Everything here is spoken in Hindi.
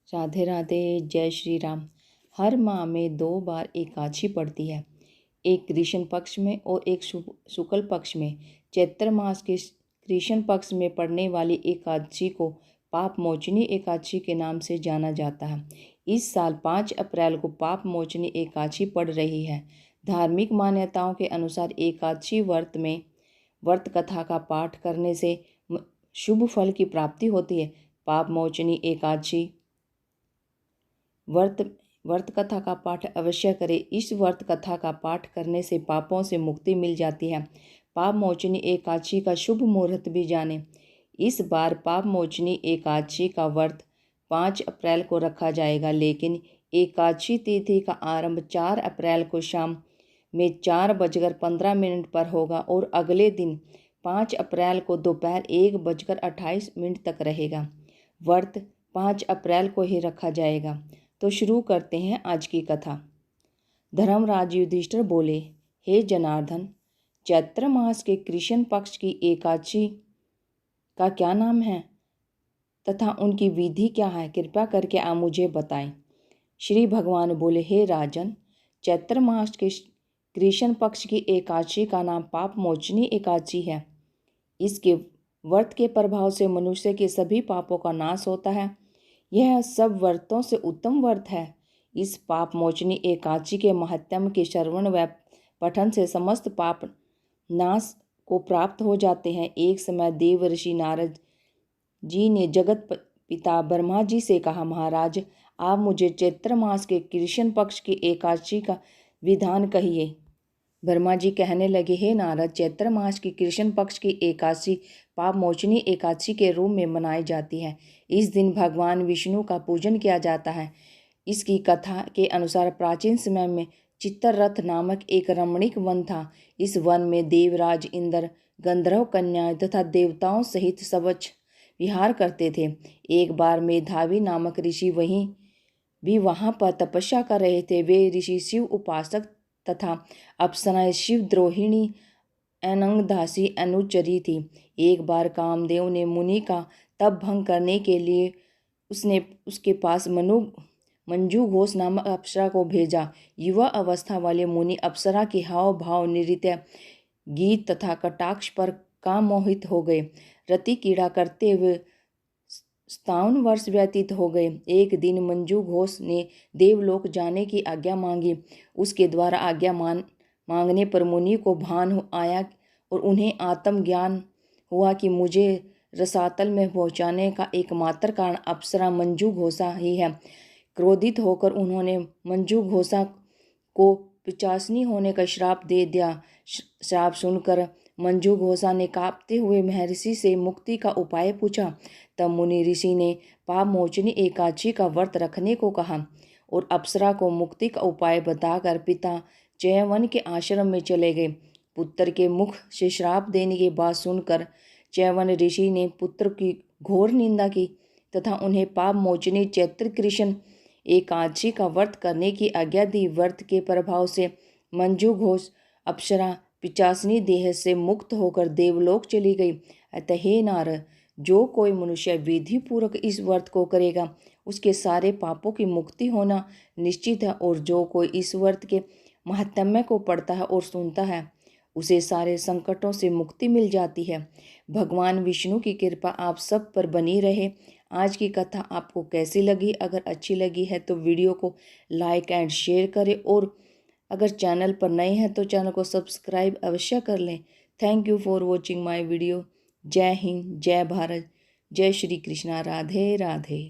राधे राधे। जय श्री राम। हर माह में 2 बार एकादशी पड़ती है, एक कृष्ण पक्ष में और एक शुक्ल पक्ष में। चैत्र मास के कृष्ण पक्ष में पड़ने वाली एकादशी को पाप मोचनी एकादशी के नाम से जाना जाता है। इस साल 5 अप्रैल को पाप मोचनी एकादशी पड़ रही है। धार्मिक मान्यताओं के अनुसार एकादशी व्रत कथा का पाठ करने से शुभ फल की प्राप्ति होती है। पाप मोचनी एकादशी व्रत कथा का पाठ अवश्य करें। इस व्रत कथा का पाठ करने से पापों से मुक्ति मिल जाती है। पाप मोचनी एकादशी का शुभ मुहूर्त भी जानें। इस बार पाप मोचनी एकादशी का व्रत 5 अप्रैल को रखा जाएगा, लेकिन एकादशी तिथि का आरंभ 4 अप्रैल को शाम में 4:15 पर होगा और अगले दिन 5 अप्रैल को दोपहर 1:28 तक रहेगा। व्रत 5 अप्रैल को ही रखा जाएगा। तो शुरू करते हैं आज की कथा। धर्मराज युधिष्ठिर बोले, हे जनार्दन, चैत्र मास के कृष्ण पक्ष की एकादशी का क्या नाम है तथा उनकी विधि क्या है? कृपया करके आप मुझे बताएं। श्री भगवान बोले, हे राजन, चैत्र मास के कृष्ण पक्ष की एकादशी का नाम पाप मोचनी एकादशी है। इसके व्रत के प्रभाव से मनुष्य के सभी पापों का नाश होता है। यह सब व्रतों से उत्तम व्रत है। इस पाप मोचनी एकादशी के महात्म्य के श्रवण व पठन से समस्त पाप नाश को प्राप्त हो जाते हैं। एक समय देव ऋषि नारद जी ने जगत पिता ब्रह्मा जी से कहा, महाराज, आप मुझे चैत्र मास के कृष्ण पक्ष की एकादशी का विधान कहिए। ब्रह्मा जी कहने लगे, हे नारद, चैत्र मास की कृष्ण पक्ष की एकादशी पाप मोचनी एकादशी के रूप में मनाई जाती है। इस दिन भगवान विष्णु का पूजन किया जाता है। इसकी कथा के अनुसार प्राचीन समय में चित्ररथ नामक एक रमणीक वन था। इस वन में देवराज इंद्र, गंधर्व कन्याएं तथा देवताओं सहित सबच विहार करते थे। एक बार मेधावी नामक ऋषि वहाँ पर तपस्या कर रहे थे। वे ऋषि शिव उपासक तथा अप्सराएं शिवद्रोहिणी अनंगदासी अनुचरी थी। एक बार कामदेव ने मुनि का तप भंग करने के लिए उसके पास मंजू घोष नामक अप्सरा को भेजा। युवा अवस्था वाले मुनि अप्सरा के हाव भाव, नृत्य, गीत तथा कटाक्ष पर काम मोहित हो गए। रति क्रीड़ा करते हुए 57 वर्ष व्यतीत हो गए। एक दिन मंजू घोष ने देवलोक जाने की आज्ञा मांगी। उसके द्वारा आज्ञा मांगने पर मुनि को भान आया और उन्हें आत्मज्ञान हुआ कि मुझे रसातल में पहुंचाने का एकमात्र कारण अप्सरा मंजू घोषा ही है। क्रोधित होकर उन्होंने मंजू घोषा को पिशाचिनी होने का श्राप दे दिया। श्राप सुनकर मंजू घोषा ने कांपते हुए महर्षि से मुक्ति का उपाय पूछा। तब मुनि ऋषि ने पाप मोचनी एकादशी का व्रत रखने को कहा और अप्सरा को मुक्ति का उपाय बताकर पिता च्यवन के आश्रम में चले गए। पुत्र के मुख से श्राप देने की बात सुनकर च्यवन ऋषि ने पुत्र की घोर निंदा की तथा उन्हें पाप मोचनी चैत्र कृष्ण एकादशी का व्रत करने की आज्ञा दी। व्रत के प्रभाव से मंजू घोष अप्सरा पिशाचिनी देह से मुक्त होकर देवलोक चली गई। अतः हे नारद, जो कोई मनुष्य विधि पूर्वक इस व्रत को करेगा उसके सारे पापों की मुक्ति होना निश्चित है, और जो कोई इस व्रत के महात्म्य को पढ़ता है और सुनता है उसे सारे संकटों से मुक्ति मिल जाती है। भगवान विष्णु की कृपा आप सब पर बनी रहे। आज की कथा आपको कैसी लगी? अगर अच्छी लगी है तो वीडियो को लाइक एंड शेयर करें, और अगर चैनल पर नए हैं तो चैनल को सब्सक्राइब अवश्य कर लें। Thank you for watching my video. जय हिंद, जय भारत, जय श्री कृष्णा। राधे राधे।